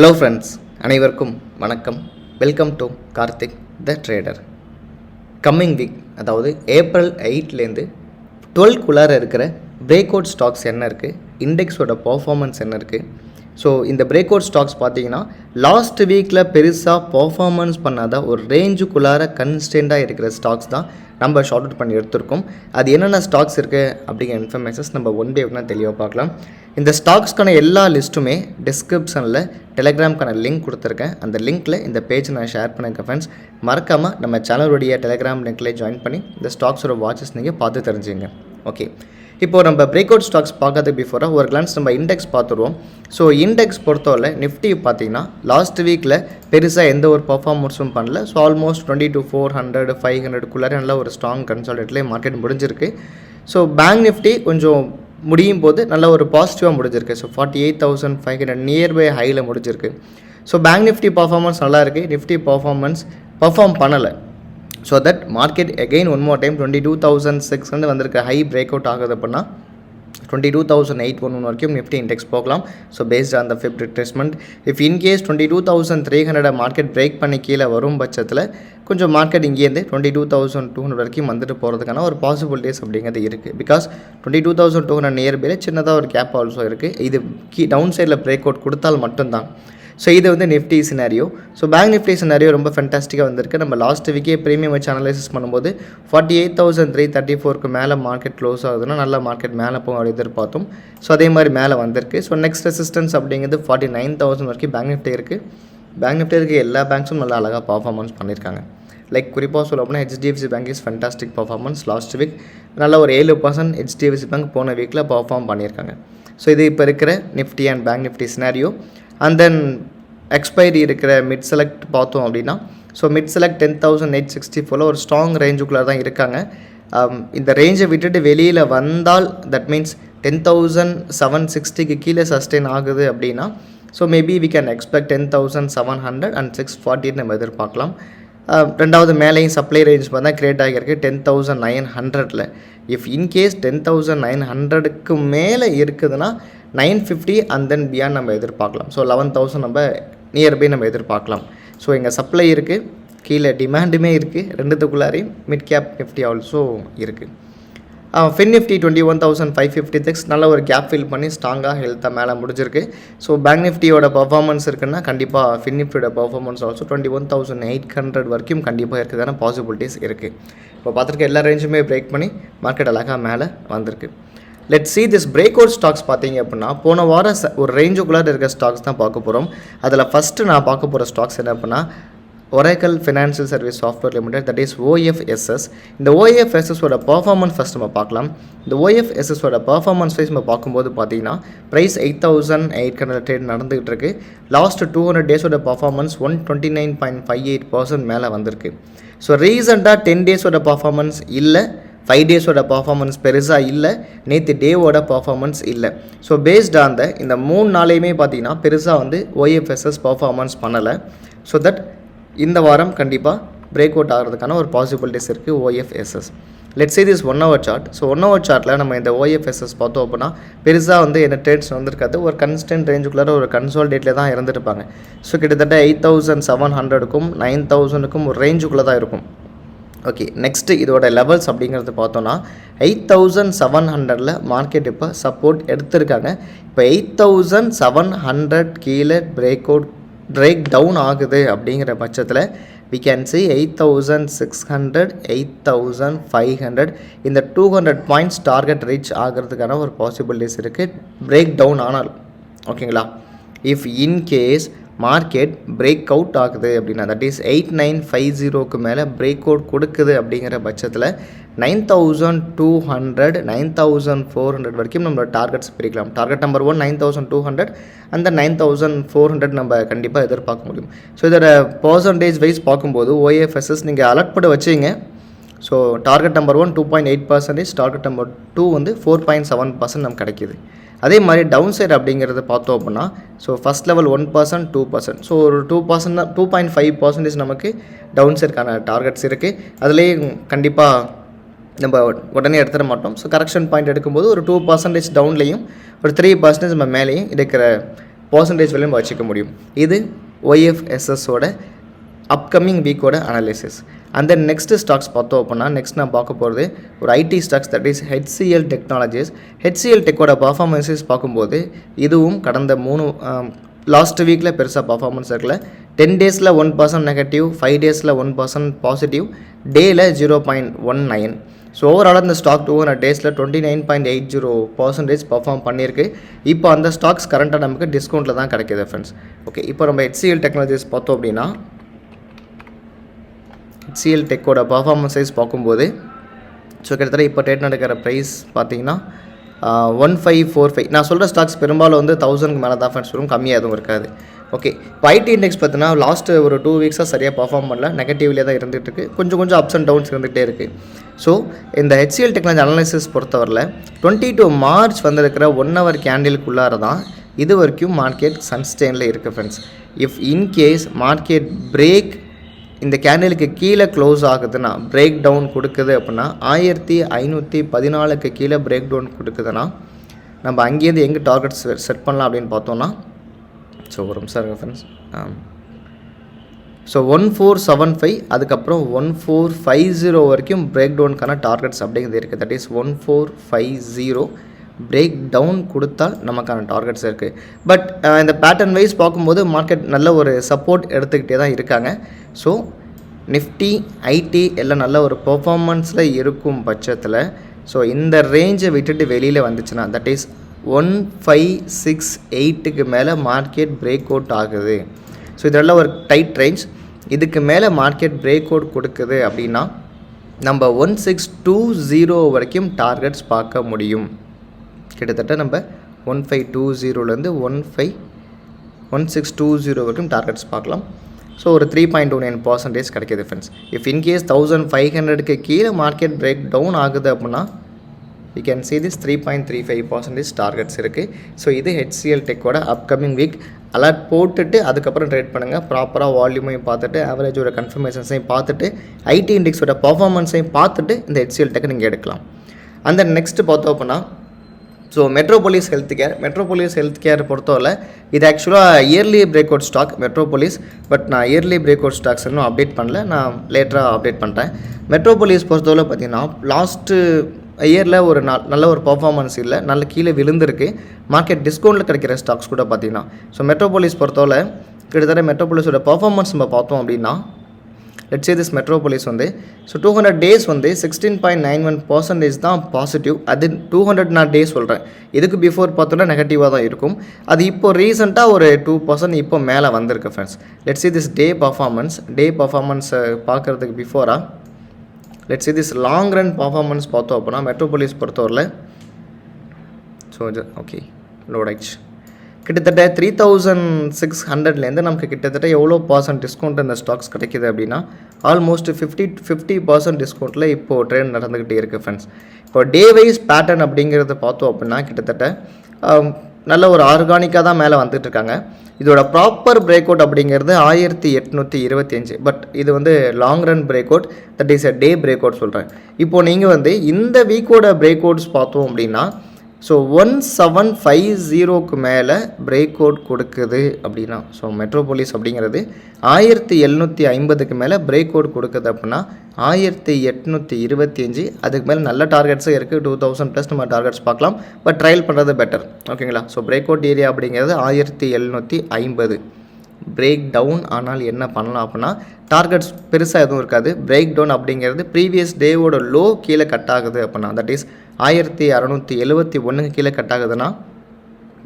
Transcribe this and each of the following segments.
Hello friends, அனைவருக்கும் வணக்கம். Welcome to Karthik the trader. Coming week, அதாவது ஏப்ரல் 8லேருந்து 12க்குள்ளார இருக்கிற பிரேக் அவுட் ஸ்டாக்ஸ் என்ன இருக்குது, இண்டெக்ஸோட பர்ஃபார்மன்ஸ் என்ன இருக்குது. ஸோ இந்த பிரேக் அவுட் ஸ்டாக்ஸ் பார்த்தீங்கன்னா லாஸ்ட் வீக்கில் பெருசாக பர்ஃபார்மன்ஸ் பண்ணாத ஒரு ரேஞ்சுக்குள்ளார கன்ஸ்டன்ட்டாக இருக்கிற ஸ்டாக்ஸ் தான் நம்ம ஷார்ட் அவுட் பண்ணி எடுத்திருக்கோம். அது என்னென்ன ஸ்டாக்ஸ் இருக்குது அப்படிங்கிற இன்ஃபர்மேஷன்ஸ் நம்ம ஒன் பை ஒன்னாக தெளிவாக பார்க்கலாம். இந்த ஸ்டாக்ஸ்க்கான எல்லா லிஸ்ட்டுமே டிஸ்கிரிப்ஷனில் டெலிகிராம்க்கான லிங்க் கொடுத்துருக்கேன். அந்த லிங்க்கில் இந்த பேஜ் நான் ஷேர் பண்ணியிருக்கேன். ஃப்ரெண்ட்ஸ், மறக்காமல் நம்ம சேனலுடைய டெலிகிராம் லிங்க்லேயே ஜாயின் பண்ணி இந்த ஸ்டாக்ஸோட வாட்சஸ் நீங்கள் பார்த்து தெரிஞ்சுங்க. ஓகே, இப்போது நம்ம பிரேக் அவுட் ஸ்டாக்ஸ் பார்க்கறதுக்கு பிஃபோராக ஒரு கிளான்ஸ் நம்ம இண்டெக்ஸ் பார்த்துருவோம். ஸோ இண்டெக்ஸ் பொறுத்தவரை நிஃப்டி பார்த்தீங்கன்னா லாஸ்ட் வீக்கில் பெருசாக எந்த ஒரு பர்ஃபார்மன்ஸும் பண்ணல. ஸோ ஆல்மோஸ்ட் 20 to 400 500க்குள்ளார நல்ல ஒரு ஸ்ட்ராங் கன்சாலிடேட்லேயே மார்க்கெட் முடிஞ்சிருக்கு. ஸோ பேங்க் நிஃப்டி கொஞ்சம் முடியும் போது நல்ல ஒரு பாசிட்டிவாக முடிஞ்சிருக்கு. ஸோ 48,500 நியர்பை ஹையில் முடிஞ்சிருக்கு. ஸோ பேங்க் நிஃப்டி பர்ஃபார்மன்ஸ் நல்லா இருக்குது, நிஃப்டி பர்ஃபார்ம் பண்ணலை. So that market again one more time 22,600 வந்திருக்க ஹை பிரேக் அவுட் ஆகுது அப்படின்னா 22,811 வரைக்கும் நிஃப்டி இண்டெக்ஸ் போகலாம். So based on the fib retracement, if in case 22,300 market break பண்ணி கீழே வரும் பட்சத்தில் கொஞ்சம் மார்க்கெட் இங்கேருந்து 22,200 வரைக்கும் வந்துட்டு போகிறதுக்கான ஒரு பாசிபிலிட்டிஸ் அப்படிங்கிறது இருக்குது. பிகாஸ் 22,200 நியர்பையில் சின்னதாக ஒரு கேப் ஆல்சோ இருக்குது. இது டவுன் சைடில் பிரேக் அவுட் கொடுத்தால் மட்டும்தான். ஸோ இது வந்து Nifty scenario. So bank Nifty scenario ரொம்ப ஃபென்டாஸ்டிக்காக வந்திருக்கு. நம்ம லாஸ்ட் வீக்கே ப்ரீமியம் வச்சு அனலைசிஸ் பண்ணும்போது 48,334க்கு மேலே மார்க்கெட் க்ளோஸ் ஆகுதுன்னா நல்ல மார்க்கெட் மேலே போகும் அப்படி எதிர்பார்த்தோம். ஸோ அதே மாதிரி மேலே வந்திருக்கு. ஸோ நெக்ஸ்ட் ரெசிஸ்டன்ஸ் அப்படிங்கிறது 49,000 வரைக்கும் பேங்க் நிஃப்டி இருக்குது. பேங்க் நிஃப்டி இருக்க எல்லா பேங்க்ஸும் நல்லா அழகாக பர்ஃபார்மன்ஸ் பண்ணியிருக்காங்க. லைக் குறிப்பாக சொல்ல அப்படின்னா HDFC bank is fantastic performance. Last week நல்ல ஒரு 7% HDFC பேங்க் போன வீக்கில் பர்ஃபார்ம் பண்ணியிருக்காங்க. ஸோ இது இப்போ இருக்கிற Nifty and bank Nifty scenario. And then expiry இருக்கிற மிட் செலக்ட் பார்த்தோம் அப்படின்னா, ஸோ மிட் செலக்ட் 10,864 ஒரு ஸ்ட்ராங் ரேஞ்சுக்குள்ளே தான் இருக்காங்க. இந்த ரேஞ்சை விட்டுட்டு வெளியில் வந்தால் தட் மீன்ஸ் 10,760க்கு கீழே சஸ்டெயின் ஆகுது அப்படின்னா so maybe we can expect 10,700 and 640 நம்ம எதிர்பார்க்கலாம். ரெண்டாவது மேலேயும் சப்ளை ரேஞ்ச் பார்த்தா கிரியேட் ஆகியிருக்கு 10,900ல். இஃப் இன்கேஸ் 10,900க்கு மேலே இருக்குதுன்னா 950 அண்ட் தென் பியாண்ட் நம்ம எதிர்பார்க்கலாம். ஸோ 11,000 நம்ம நியர்பை நம்ம எதிர்பார்க்கலாம். ஸோ இங்கே சப்ளை இருக்குது, கீழே டிமாண்டுமே இருக்குது, ரெண்டுத்துக்குள்ளாரையும் மிட் கேப் நிஃப்டி ஆல்சோ இருக்குது. ஃபின் நிஃப்டி 21,556 நல்ல ஒரு கேப் ஃபில் பண்ணி ஸ்ட்ராங்காக ஹெல்த்தாக மேலே முடிஞ்சிருக்கு. ஸோ பேங்க் நிஃப்டியோட பர்ஃபார்மன்ஸ் இருக்குன்னா கண்டிப்பாக ஃபின் நிஃப்டியோட பர்ஃபார்மன்ஸ் ஆல்சோ 21,800 வரைக்கும் கண்டிப்பாக இருக்குதான பாசிபிலிட்டிஸ் இருக்குது. இப்போ பார்த்துருக்க எல்லா ரேஞ்சுமே பிரேக் பண்ணி மார்க்கெட் அழகாக மேலே வந்திருக்கு. Let's see this break out stocks பார்த்தீங்க அப்படின்னா போன வாரம் ஒரு ரேஞ்சுக்குள்ளே இருக்க ஸ்டாக்ஸ் தான் பார்க்க போகிறோம். அதில் ஃபஸ்ட்டு நான் பார்க்க போகிற ஸ்டாக்ஸ் என்ன அப்படின்னா Oracle Financial Service Software Limited, that is OFSS. இந்த OFSSோட பர்ஃபார்மன்ஸ் ஃபஸ்ட் நம்ம பார்க்கலாம். இந்த OFSSோட பர்ஃபார்மன்ஸ் வைஸ் நம்ம பார்க்கும்போது பார்த்தீங்கன்னா ப்ரைஸ் 8,800 ட்ரேட் நடந்துகிட்டு இருக்குது. லாஸ்ட் 200 டேஸோட பர்ஃபார்மன்ஸ் 129.58% மேலே வந்திருக்கு. ஸோ ரீசெண்டாக 10 டேஸோட பர்ஃபார்மன்ஸ் இல்லை, 5 டேஸோட பர்ஃபார்மன்ஸ் பெருசாக இல்லை, நேற்று டேவோட பர்ஃபார்மன்ஸ் இல்லை. ஸோ பேஸ்ட் ஆன் இந்த 3 நாளையுமே பார்த்தீங்கன்னா பெருசாக வந்து OFSS பர்ஃபார்மன்ஸ் பண்ணலை. ஸோ தட் இந்த வாரம் கண்டிப்பாக பிரேக் அவுட் ஆகிறதுக்கான ஒரு பாசிபிலிட்டிஸ் இருக்குது OFSS. Let's say this 1 hour chart. So 1 hour சார்ட்டில் நம்ம இந்த OFSS பார்த்தோம் அப்படின்னா பெருசாக வந்து என்ன ட்ரேட்ஸ் வந்திருக்காது, ஒரு கன்ஸ்டன்ட் ரேஞ்சுக்குள்ளார ஒரு கன்சாலிடேட்டில் தான் இருந்துருப்பாங்க. ஸோ கிட்டத்தட்ட 8,700க்கும் 9,000க்கும் ஒரு ரேஞ்சுக்குள்ளே தான் இருக்கும். ஓகே, நெக்ஸ்ட்டு இதோட லெவல்ஸ் அப்படிங்கிறது பார்த்தோன்னா 8,700ல் மார்க்கெட் இப்போ சப்போர்ட் எடுத்திருக்காங்க. இப்போ 8,700 கீழே பிரேக் டவுன் ஆகுது அப்படிங்கிற பட்சத்தில் we can see 8,600 8,500 இந்த 200 பாயிண்ட்ஸ் டார்கெட் ரீச் ஆகிறதுக்கான ஒரு பாசிபிலிட்டிஸ் இருக்குது பிரேக் டவுன் ஆனால். ஓகேங்களா, if in case market break out ஆகுது அப்படின்னா தட் இஸ் 8,950க்கு மேலே பிரேக் அவுட் கொடுக்குது அப்படிங்கிற பட்சத்தில் 9,200 9,400 வரைக்கும் நம்மளோட டார்கெட்ஸ் பிரிக்கலாம். டார்கெட் நம்பர் 1 9,200 அந்த 9,400 நம்ம கண்டிப்பாக எதிர்பார்க்க முடியும். ஸோ இதோட பர்சன்டேஜ் வைஸ் பார்க்கும்போது OFSS நீங்கள் அலர்ட் பண்ணி வச்சிங்க. So target number 1 2.8%, target number 2 வந்து 4.7% நமக்கு கிடைக்கிது. அதே மாதிரி டவுன் சைடு அப்படிங்கிறது பார்த்தோம் அப்படின்னா ஸோ ஃபஸ்ட் லெவல் 1% 2%, ஸோ ஒரு 2.5% நமக்கு டவுன் சைடுக்கான டார்கெட்ஸ் இருக்குது. அதுலேயே கண்டிப்பாக நம்ம உடனே எடுத்துட மாட்டோம். ஸோ கரெக்ஷன் பாயிண்ட் எடுக்கும்போது ஒரு 2% டவுன்லேயும் ஒரு 3% நம்ம மேலேயும் இருக்கிற பர்சன்டேஜ் வேல்யூ நம்ம வச்சுக்க முடியும். இது OFSSோட அப்கமிங் வீக்கோட அனாலிசிஸ். அந்த நெக்ஸ்ட் ஸ்டாக்ஸ் பார்த்தோம் அப்படின்னா நெக்ஸ்ட் நான் பார்க்க போகிறது ஒரு IT stocks, that is HCL technologies. HCL டெக்கோட பர்ஃபார்மன்ஸஸ் பார்க்கும்போது இதுவும் கடந்த லாஸ்ட் வீக்கில் பெருசாக பர்ஃபார்மன்ஸ் இருக்கல. 10 டேஸில் 1% நெகட்டிவ், 5 டேஸில் 1% பாசிட்டிவ், டேயில் 0.19. ஸோ ஓவராலாக இந்த ஸ்டாக் 200 டேஸில் 29.80% பர்ஃபார்ம் பண்ணியிருக்கு. இப்போ அந்த ஸ்டாக்ஸ் கரண்ட்டாக நமக்கு டிஸ்கவுண்ட்டில் தான் கிடைக்கிது ஃப்ரெண்ட்ஸ். ஓகே, இப்போ நம்ம HCL டெக்னாலஜிஸ் பார்த்தோம் அப்படின்னா HCL டெக்கோட பர்ஃபார்மன்ஸ் சைஸ் பார்க்கும்போது ஸோ கிட்டத்தட்ட இப்போ ட்ரேட் நடக்கிற ப்ரைஸ் பார்த்தீங்கன்னா 1545. நான் சொல்கிற ஸ்டாக்ஸ் பெரும்பாலும் 1000க்கு மேலே தான் ஃப்ரெண்ட்ஸ் வரும், கம்மியாக எதுவும் இருக்காது. ஓகே, இப்போ ஐடி இண்டெக்ஸ் பார்த்தீங்கன்னா லாஸ்ட்டு ஒரு 2 வீக்ஸாக சரியாக பர்ஃபார்ம் பண்ணல, நெகட்டிவ்லேயே தான் இருந்துகிட்டு இருக்குது, கொஞ்சம் அப்ஸ் அண்ட் டவுன்ஸ் இருந்துகிட்டே இருக்குது. ஸோ இந்த HCL டெக்னாலஜி அனாலிசிஸ் பொறுத்தவரையில் 22 மார்ச் வந்திருக்கிற 1 hour கேண்டிலுக்குள்ளார தான் இது வரைக்கும் மார்க்கெட் சன்ஸ்டெயினில் இருக்குது friends. If in case market break இந்த கேண்டிலுக்கு கீழே க்ளோஸ் ஆகுதுன்னா, பிரேக் டவுன் கொடுக்குது அப்படின்னா 1514க்கு கீழே பிரேக் டவுன் கொடுக்குதுன்னா நம்ம அங்கேருந்து எங்கே டார்கெட்ஸ் செட் பண்ணலாம் அப்படின்னு பார்த்தோன்னா, ஸோ ஒரு நிமிஷம் இருக்குது ஃப்ரெண்ட்ஸ். ஸோ 1475 அதுக்கப்புறம் 1450 வரைக்கும் பிரேக் டவுனுக்கான டார்கெட்ஸ் அப்படிங்கிறது இருக்குது. தட் இஸ் 1450 பிரேக் டவுன் கொடுத்தால் நமக்கான டார்கெட்ஸ் இருக்குது. பட் இந்த பேட்டர்ன் வைஸ் பார்க்கும்போது மார்க்கெட் நல்ல ஒரு சப்போர்ட் எடுத்துக்கிட்டே தான் இருக்காங்க. ஸோ நிஃப்டி, ஐடி எல்லாம் நல்ல ஒரு பெர்ஃபார்மன்ஸில் இருக்கும் பட்சத்தில் ஸோ இந்த ரேஞ்சை விட்டுட்டு வெளியில் வந்துச்சுன்னா, தட் இஸ் 1568க்கு மேலே மார்க்கெட் பிரேக் அவுட் ஆகுது. ஸோ இதெல்லாம் ஒரு டைட் ரேஞ்ச். இதுக்கு மேலே மார்க்கெட் பிரேக் அவுட் கொடுக்குது அப்படின்னா நம்ம 1620 வரைக்கும் டார்கெட்ஸ் பார்க்க முடியும். கிட்டத்தட்ட நம்ம 1520லேருந்து 1620 வரைக்கும் டார்கெட்ஸ் பார்க்கலாம். ஸோ ஒரு 3.29% கிடைக்கிது ஃப்ரெண்ட்ஸ். இஃப் இன்கேஸ் 1500க்கு கீழே மார்க்கெட் பிரேக் டவுன் ஆகுது அப்படின்னா we can see this 3.35% targets இருக்குது. ஸோ இது HCL டெக்கோட அப்கமிங் வீக். அலர்ட் போட்டுட்டு அதுக்கப்புறம் ட்ரேட் பண்ணுங்கள். ப்ராப்பராக வால்யூமையும் பார்த்துட்டு, ஆவரேஜோட கன்ஃபர்மேஷன்ஸையும் பார்த்துட்டு, ஐடி இண்டெக்ஸோட பர்ஃபார்மன்ஸையும் பார்த்துட்டு இந்த HCL டெக்கை நீங்கள் எடுக்கலாம். அந்த நெக்ஸ்ட்டு பார்த்தோம் அப்படின்னா ஸோ மெட்ரோபோலிஸ் ஹெல்த் கேர் பொறுத்தவரை இது ஆக்சுவலாக early break out stock Metropolis. But நான் இயர்லி பிரேக் அவுட் ஸ்டாக்ஸ் இன்னும் அப்டேட் பண்ணல, நான் லேட்டராக அப்டேட் பண்ணுறேன். மெட்ரோபோலிஸ் பொறுத்தவரை பார்த்தீங்கன்னா லாஸ்ட்டு இயரில் ஒரு நல்ல ஒரு பர்ஃபார்மன்ஸ் இல்லை, நல்ல கீழே விழுந்திருக்கு. மார்க்கெட் டிஸ்கவுண்ட்டில் கிடைக்கிற ஸ்டாக்ஸ் கூட பார்த்தீங்கன்னா ஸோ மெட்ரோபோலிஸ் பொறுத்தவரை கிட்டத்தட்ட மெட்ரோபோலிஸோட பர்ஃபார்மன்ஸ் நம்ம பார்த்தோம் அப்படின்னா let's say this Metropolis so 200 days 16.91% தான் பாசிட்டிவ். அது 200 டேஸ் சொல்கிறேன். இதுக்கு பிஃபோர் பார்த்தோன்னா நெகட்டிவாக தான் இருக்கும். அது இப்போ ரீசெண்டாக ஒரு 2% இப்போ மேலே வந்திருக்கு friends. Let's say this day பர்ஃபார்மன்ஸை பார்க்குறதுக்கு பிஃபோராக let's say this long run performance பார்த்தோம் அப்படின்னா மெட்ரோபோலிஸ் பொறுத்தவரையில் ஸோ ஓகே லோட் ஆயிடுச்சு. கிட்டத்தட்ட 3600லேருந்து நமக்கு கிட்டத்தட்ட எவ்வளோ % டிஸ்கவுண்ட் இந்த ஸ்டாக்ஸ் கிடைக்கிது அப்படின்னா ஆல்மோஸ்ட் 50% டிஸ்கவுண்ட்டில் இப்போது ட்ரேட் நடந்துக்கிட்டே இருக்குது ஃப்ரெண்ட்ஸ். இப்போ டே வைஸ் பேட்டர்ன் அப்படிங்கிறத பார்த்தோம் அப்படின்னா கிட்டத்தட்ட நல்ல ஒரு ஆர்கானிக்காக தான் மேலே வந்துட்டுருக்காங்க. இதோட ப்ராப்பர் பிரேக் அவுட் அப்படிங்கிறது 1825. பட் இது long run break out, that is day break out சொல்கிறேன். இப்போது நீங்கள் இந்த வீக்கோட பிரேக் அவுட்ஸ் பார்த்தோம் அப்படின்னா ஸோ 1750க்கு மேலே பிரேக் அவுட் கொடுக்குது அப்படின்னா ஸோ மெட்ரோபோலிஸ் அப்படிங்கிறது 1750க்கு மேலே பிரேக் அவுட் கொடுக்குது அப்படின்னா 1825 அதுக்கு மேலே நல்ல டார்கெட்ஸும் இருக்குது. 2000+ நம்ம டார்கெட்ஸ் பார்க்கலாம். பட் ட்ரையல் பண்ணுறது பெட்டர், ஓகேங்களா. ஸோ பிரேக் அவுட் ஏரியா அப்படிங்கிறது 1750. பிரேக் டவுன் ஆனால் என்ன பண்ணலாம் அப்படின்னா டார்கெட்ஸ் பெருசாக எதுவும் இருக்காது. பிரேக் டவுன் அப்படிங்கிறது ப்ரீவியஸ் டேவோட லோ கீழே கட் ஆகுது அப்படின்னா தட் இஸ் 1671 கீழே கட் ஆகுதுன்னா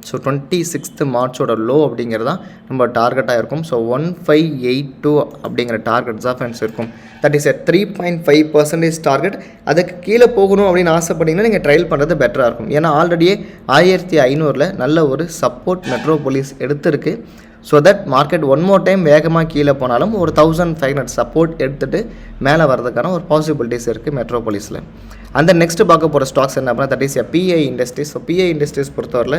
ஸோ 26th மார்ச்சோட லோ அப்படிங்கிறது தான் நம்ம டார்கெட்டாக இருக்கும். ஸோ 1582 அப்படிங்கிற டார்கெட்ஸ் தான் ஃப்ரெண்ட்ஸ் இருக்கும். That is 3.5% target. அதுக்கு கீழே போகணும் அப்படின்னு ஆசைப்பட்டீங்கன்னா நீங்கள் ட்ரையல் பண்ணுறது பெட்டராக இருக்கும். ஏன்னா ஆல்ரெடியே 1500 நல்ல ஒரு சப்போர்ட் மெட்ரோபோலிஸ் எடுத்திருக்கு. So that market one more time வேகமாக கீழே போனாலும் ஒரு 1500 சப்போர்ட் எடுத்துகிட்டு மேலே வரதுக்கான ஒரு பாசிபிலிட்டிஸ் இருக்குது மெட்ரோபோலிஸில். அந்த நெக்ஸ்ட்டு பார்க்க போகிற ஸ்டாக்ஸ் என்ன அப்படின்னா that is PI industries. So PI industries பொறுத்தவரையில்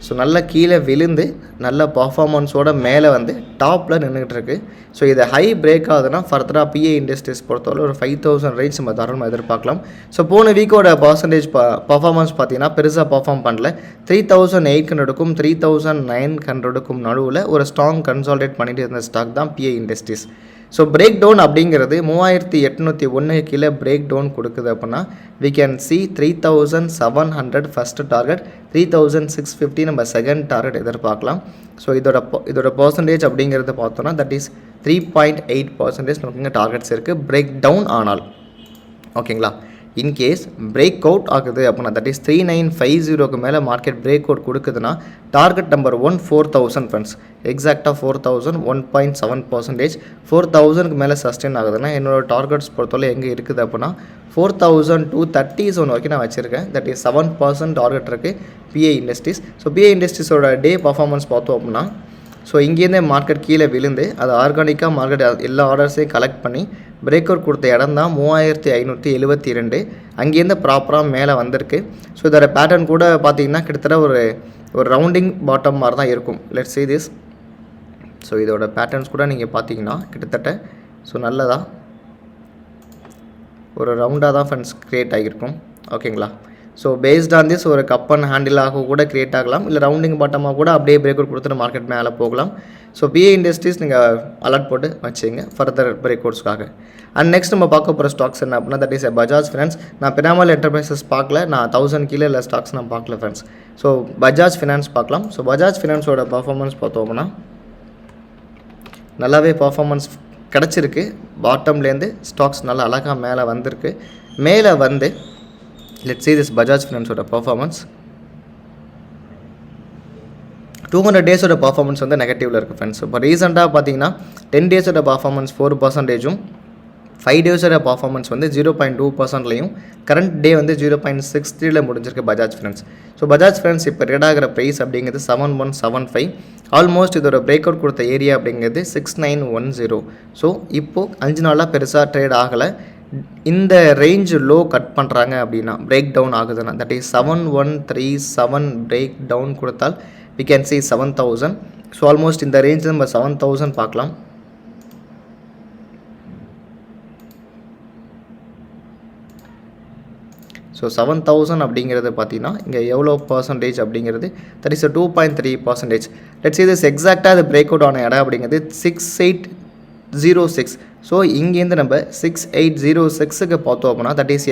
ஸோ நல்லா கீழே விழுந்து நல்ல பர்ஃபார்மன்ஸோட மேலே வந்து டாப்பில் நின்றுக்கிட்டு இருக்குது. ஸோ இதை ஹை பிரேக் ஆகுதுன்னா ஃபர்தராக பிஏ இண்டஸ்ட்ரீஸ் பொறுத்தவரை ஒரு 5000 ரேஞ்ச் நம்ம தாராளமாக எதிர்பார்க்கலாம். ஸோ போன வீக்கோட பர்ஃபார்மன்ஸ் பார்த்தீங்கன்னா பெருசாக பர்ஃபார்ம் பண்ணல. 3800க்கும் 3900க்கும் நடுவில் ஒரு ஸ்ட்ராங் கன்சால்டேட் பண்ணிட்டு இருந்த ஸ்டாக் தான் BA industries. So break down அப்படிங்கிறது 3801 கீழே பிரேக் டவுன் கொடுக்குது அப்படின்னா we can see 3700 first target, 3650 நம்ம செகண்ட் டார்கெட் எதிர்பார்க்கலாம். ஸோ இதோட பர்சன்டேஜ் அப்படிங்கிறது பார்த்தோன்னா தட் இஸ் 3.8% நமக்கு இங்கே டார்கெட்ஸ் இருக்குது பிரேக் டவுன் ஆனால். ஓகேங்களா, இன்கேஸ் பிரேக் அவுட் ஆகுது அப்படின்னா தட் இஸ் 3950க்கு மேலே மார்க்கெட் பிரேக் அவுட் கொடுக்குதுன்னா டார்கெட் நம்பர் 1 4000 ஃப்ரெண்ட்ஸ், எக்ஸாக்டாக 4000, 1.7%. 4000க்கு மேலே சஸ்டெயின் ஆகுதுன்னா என்னோட டார்கெட்ஸ் பொறுத்தவரை எங்கே இருக்குது அப்படின்னா 4230 zone வரைக்கும் நான் வச்சுருக்கேன். தட் இஸ் 7% டார்கெட் இருக்குது பிஏ இண்டஸ்ட்ரீஸ். ஸோ பிஏ இண்டஸ்ட்ரீஸோட டே பர்ஃபார்மன்ஸ் பார்த்தோம் அப்படின்னா ஸோ இங்கேருந்தே மார்க்கெட் கீழே விழுந்து அது ஆர்கானிக்காக மார்க்கெட் எல்லா ஆர்டர்ஸையும் கலெக்ட் பண்ணி பிரேக் அவுட் கொடுத்த இடம் தான் 3572. அங்கேருந்து ப்ராப்பராக மேலே வந்திருக்கு. ஸோ இதோட பேட்டர்ன் கூட பார்த்தீங்கன்னா கிட்டத்தட்ட ஒரு ரவுண்டிங் பாட்டம் மாதிரி தான் இருக்கும். Let's see this. ஸோ இதோட பேட்டர்ன்ஸ் கூட நீங்கள் பார்த்தீங்கன்னா கிட்டத்தட்ட ஸோ நல்லதாக ஒரு ரவுண்டாக தான் ஃப்ரெண்ட்ஸ் க்ரியேட் ஆகியிருக்கும். ஓகேங்களா, ஸோ பேஸ்ட் ஆன் திஸ் ஒரு கப் அண்ட் ஹேண்டிலாக கூட க்ரியேட் ஆகலாம், இல்லை ரவுண்டிங் பாட்டமாக கூட அப்படியே பிரேக் அவுட் கொடுத்துட்டு மார்க்கெட் மேலே போகலாம். ஸோ பிஏ இண்டஸ்ட்ரீஸ் நீங்கள் அலர்ட் போட்டு வச்சுங்க ஃபர்தர் பிரேக் அவுட்ஸ்க்காக. அண்ட் நெக்ஸ்ட் நம்ம பார்க்க போகிற ஸ்டாக்ஸ் என்ன அப்படின்னா தட் இஸ் பஜாஜ் ஃபினான்ஸ். நான் பினாமல் என்டர்பிரைசஸ் பார்க்கல, நான் 1000 கீழே இல்லை ஸ்டாக்ஸ் நான் பார்க்கல ஃப்ரெண்ட்ஸ். ஸோ பஜாஜ் ஃபினான்ஸ் பார்க்கலாம். ஸோ பஜாஜ் ஃபினான்ஸோட பர்ஃபார்மன்ஸ் பார்த்தோம்னா நல்லாவே பர்ஃபார்மன்ஸ் கிடச்சிருக்கு. பாட்டம்லேருந்து ஸ்டாக்ஸ் நல்லா அழகாக மேலே வந்திருக்கு. மேலே வந்து லெட்ஸ் see this பஜாஜ் ஃபினான்ஸோட பர்ஃபார்மன்ஸ் 200 டேஸோட பர்ஃபார்மன்ஸ் வந்து நெகட்டிவில் இருக்குது ஃப்ரெண்ட்ஸ். இப்போ ரீசெண்டாக பார்த்தீங்கன்னா 10 டேஸோட பர்ஃபார்மன்ஸ் 4%, 5 டேஸோட பர்ஃபார்மன்ஸ் வந்து 0.2%லையும், கரண்ட் டே வந்து 0.63ல முடிஞ்சிருக்கு Bajaj finance. So Bajaj finance இப்போ ட்ரேட் ஆகிற ப்ரைஸ் அப்படிங்கிறது 7175. ஆல்மோஸ்ட் இதோட பிரேக் அவுட் கொடுத்த ஏரியா அப்படிங்கிறது 6910. ஸோ இப்போது 5 நாளாக பெருசாக ட்ரேட் ஆகலை. இந்த ரேஞ்ச் லோ கட் பண்ணுறாங்க அப்படின்னா பிரேக் டவுன் ஆகுதுன்னா தட் இஸ் 7137 பிரேக் டவுன் கொடுத்தால் we can see 7000. So almost இந்த ரேஞ்சில் நம்ம 7000 பார்க்கலாம். ஸோ 7000 அப்படிங்கிறது பார்த்தீங்கன்னா இங்கே எவ்வளோ பர்சன்டேஜ் அப்படிங்கிறது that is 2.3%. Let's see this எக்ஸாக்டாக அது பிரேக் அவுட் ஆன இடம் அப்படிங்கிறது 6806. ஸோ இங்கேருந்து நம்ம 6806க்கு பார்த்தோம் அப்படின்னா தட் இஸ்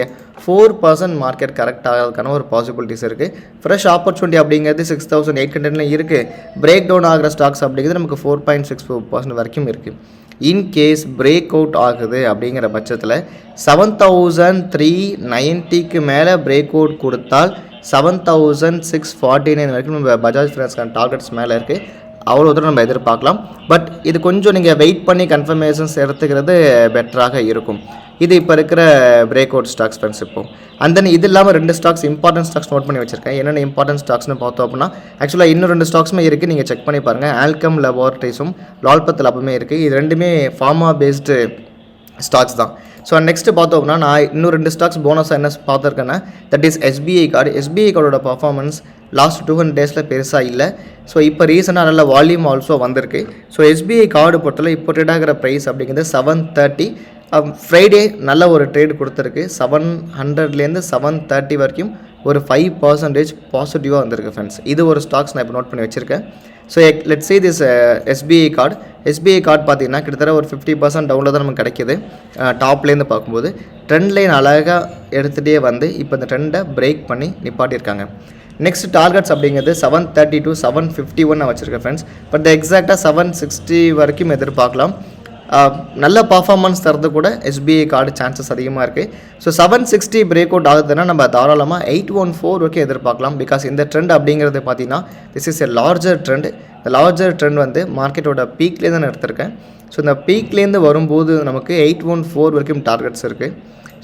4% மார்க்கெட் கரெக்ட் ஆகிறதுக்கான ஒரு பாசிபிலிட்டிஸ் இருக்குது. ஃப்ரெஷ் ஆப்பர்ச்சுனிட்டி அப்படிங்கிறது 6800 இருக்குது. பிரேக் டவுன் ஆகிற ஸ்டாக்ஸ் அப்படிங்கிறது நமக்கு 4.64% வரைக்கும் இருக்குது. இன்கேஸ் பிரேக் அவுட் ஆகுது அப்படிங்கிற பட்சத்தில் 7390க்கு மேலே பிரேக் அவுட் கொடுத்தால் 7649 வரைக்கும் நம்ம பஜாஜ் ஃபினான்ஸ்க்கான டார்கெட்ஸ் மேலே இருக்குது. அவ்வளோ தூரம் நம்ம எதிர்பார்க்கலாம். பட் இது கொஞ்சம் நீங்கள் வெயிட் பண்ணி கன்ஃபர்மேஷன்ஸ் எடுத்துக்கிறது பெட்டராக இருக்கும். இது இப்போ இருக்கிற பிரேக் அவுட் ஸ்டாக்ஸ் ஃப்ரெண்ட்ஸ். இப்போது அண்ட் தென் இது இல்லாமல் 2 ஸ்டாக்ஸ் இம்பார்ட்டன்ட் ஸ்டாக்ஸ் நோட் பண்ணி வச்சிருக்கேன். என்னென்ன இம்பார்ட்டன்ட் ஸ்டாக்ஸ்னு பார்த்தோம் அப்படின்னா ஆக்சுவலாக இன்னும் 2 ஸ்டாக்ஸுமே இருக்குது, நீங்கள் செக் பண்ணி பாருங்கள். ஆல்கம் லெபார்ட்ரிஸும் லால்பத் லேபுமே இருக்குது. இது ரெண்டுமே ஃபார்மா பேஸ்டு ஸ்டாக்ஸ் தான். ஸோ நெக்ஸ்ட்டு பார்த்தோம் அப்படின்னா நான் இன்னும் 2 ஸ்டாக்ஸ் போனஸாக என்ன பார்த்துருக்கேன்னா that is SBI card. SBI கார்டோட பர்ஃபார்மன்ஸ் லாஸ்ட் 200 டேஸில் பெருசாக இல்லை. ஸோ இப்போ ரீசெண்டாக நல்ல வால்யூம் ஆல்சோ வந்திருக்கு. ஸோ எஸ்பிஐ கார்டு பொறுத்தவரை இப்போ ட்ரேட் ஆகிற ப்ரைஸ் அப்படிங்கிறது 730. ஃப்ரைடே நல்ல ஒரு ட்ரேட் கொடுத்துருக்கு. 700லேருந்து 730 வரைக்கும் ஒரு 5% பாசிட்டிவாக வந்திருக்கு ஃப்ரெண்ட்ஸ். இது ஒரு ஸ்டாக்ஸ் நான் இப்போ நோட் பண்ணி வச்சுருக்கேன். So let's see this SBI card. SBI card பார்த்தீங்கன்னா கிட்டத்தட்ட ஒரு 50% டவுனில் தான் நமக்கு கிடைக்கிது. டாப்லேருந்து பார்க்கும்போது ட்ரெண்ட் லைன் அழகாக எடுத்துகிட்டே வந்து இப்போ இந்த ட்ரெண்டை பிரேக் பண்ணி நிப்பாட்டியிருக்காங்க. நெக்ஸ்ட் டார்கெட்ஸ் அப்படிங்கிறது 730 to 751 நான் வச்சுருக்கேன் ஃப்ரெண்ட்ஸ். பட் எக்ஸாக்டாக 760 வரைக்கும் எதிர்பார்க்கலாம். நல்ல பர்ஃபார்மன்ஸ் தரது கூட எஸ்பிஐ கார்டு சான்சஸ் அதிகமாக இருக்குது. ஸோ 760 பிரேக் அவுட் ஆகுதுன்னா நம்ம தாராளமாக 814 வரைக்கும் எதிர்பார்க்கலாம். பிகாஸ் இந்த ட்ரெண்ட் அப்படிங்கிறது பார்த்தீங்கன்னா this is a larger trend. இந்த லார்ஜர் ட்ரெண்ட் வந்து மார்க்கெட்டோட பீக்லேருந்து நான் எடுத்திருக்கேன். ஸோ இந்த பீக்லேருந்து வரும்போது நமக்கு 814 வரைக்கும் டார்கெட்ஸ் இருக்குது.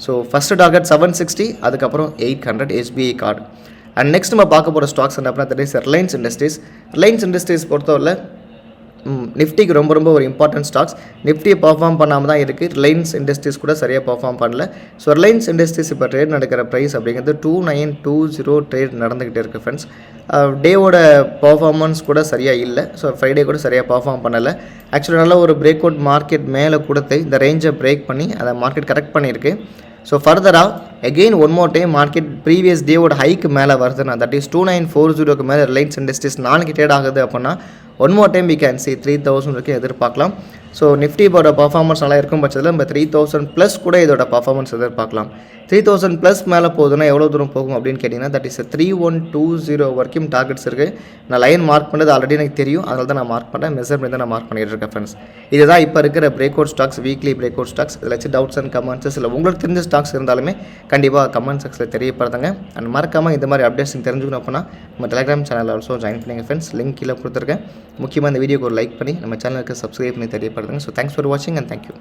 ஸோ ஃபஸ்ட்டு டார்கெட் 760, அதுக்கப்புறம் 800 எஸ்பிஐ கார்டு. அண்ட் நெக்ஸ்ட் நம்ம பார்க்க போகிற ஸ்டாக்ஸ் என்ன அப்படின்னா that is Reliance industries. Reliance industries பொறுத்தவரை நிஃப்டிக்கு ரொம்ப ஒரு இம்பார்ட்டன்ட் ஸ்டாக்ஸ். நிஃப்டி பர்ஃபார்ம் பண்ணாமல் தான் இருக்குது. ரிலையன்ஸ் இண்டஸ்ட்ரீஸ் கூட சரியாக பர்ஃபார்ம் பண்ணல. ஸோ ரிலையன்ஸ் இண்டஸ்ட்ரீஸ் இப்போ ட்ரேட் நடக்கிற ப்ரைஸ் அப்படிங்கிறது 2920 ட்ரேட் நடந்துக்கிட்டே இருக்குது ஃப்ரெண்ட்ஸ். டேவோட பர்ஃபார்மன்ஸ் கூட சரியாக இல்லை. ஸோ ஃப்ரைடே கூட சரியாக பர்ஃபார்ம் பண்ணலை. ஆக்சுவலாக நல்ல ஒரு பிரேக் அவுட் மார்க்கெட் மேலே கொடுத்து இந்த ரேஞ்சை பிரேக் பண்ணி அதை மார்க்கெட் கரெக்ட் பண்ணியிருக்கு. ஸோ ஃபர்தராக again one more time market previous டேவோட ஹைக்கு மேலே வருதுன்னா, தட் இஸ் 2940க்கு மேலே ரிலையன்ஸ் இண்டஸ்ட்ரீஸ் நாளைக்கு ட்ரேட் ஆகுது அப்படின்னா one more time we can see 3000 வரைக்கும் எதிர்பார்க்கலாம். ஸோ நிஃப்டியோட பர்ஃபார்மன்ஸ் நல்லா இருக்கும் பட்சத்தில் நம்ம 3000+ கூட இதோட பர்ஃபார்மன்ஸ் எதிர்பார்க்கலாம். 3000+ மேலே போகுதுன்னா எவ்வளோ தூரம் போகும் அப்படின்னு கேட்டிங்கன்னா, தட் இஸ் 3120 வரைக்கும் டார்கெட்ஸ் இருக்குது. நான் லைன் மார்க் பண்ணது ஆல்ரெடி எனக்கு தெரியும், அதனால தான் நான் மார்க் பண்ணேன். மெஷர் பண்ணி தான் நான் மார்க் பண்ணிட்டு இருக்கேன் ஃப்ரெண்ட்ஸ். இதுதான் இப்போ இருக்கிற break out stocks, weekly break out stocks. இதில் வச்சு டவுட்ஸ் அண்ட் கமெண்ட்ஸ் இல்லை உங்களுக்கு தெரிஞ்ச ஸ்டாக்ஸ் இருந்தாலுமே கண்டிப்பாக கமெண்ட் செக்ஷனில் தெரியப்படுத்துங்க. அண்ட் மறக்காமல் இந்த மாதிரி அப்டேட்ஸ் தெரிஞ்சுக்கணும் அப்படின்னா நம்ம டெலிகிராம் சேனல் ஆல்சோ ஜாயின் பண்ணிங்க ஃப்ரெண்ட்ஸ். லிங்க் கீழே கொடுத்துருக்கேன். முக்கியமாக இந்த வீடியோக்கு ஒரு லைக் பண்ணி நம்ம சேனலுக்கு சப்ஸ்கிரைப் பண்ணி தெரியப்படுத்துங்க. ஸோ தேங்க்ஸ் ஃபார் வாட்சிங் அண்ட் தேங்க்யூ.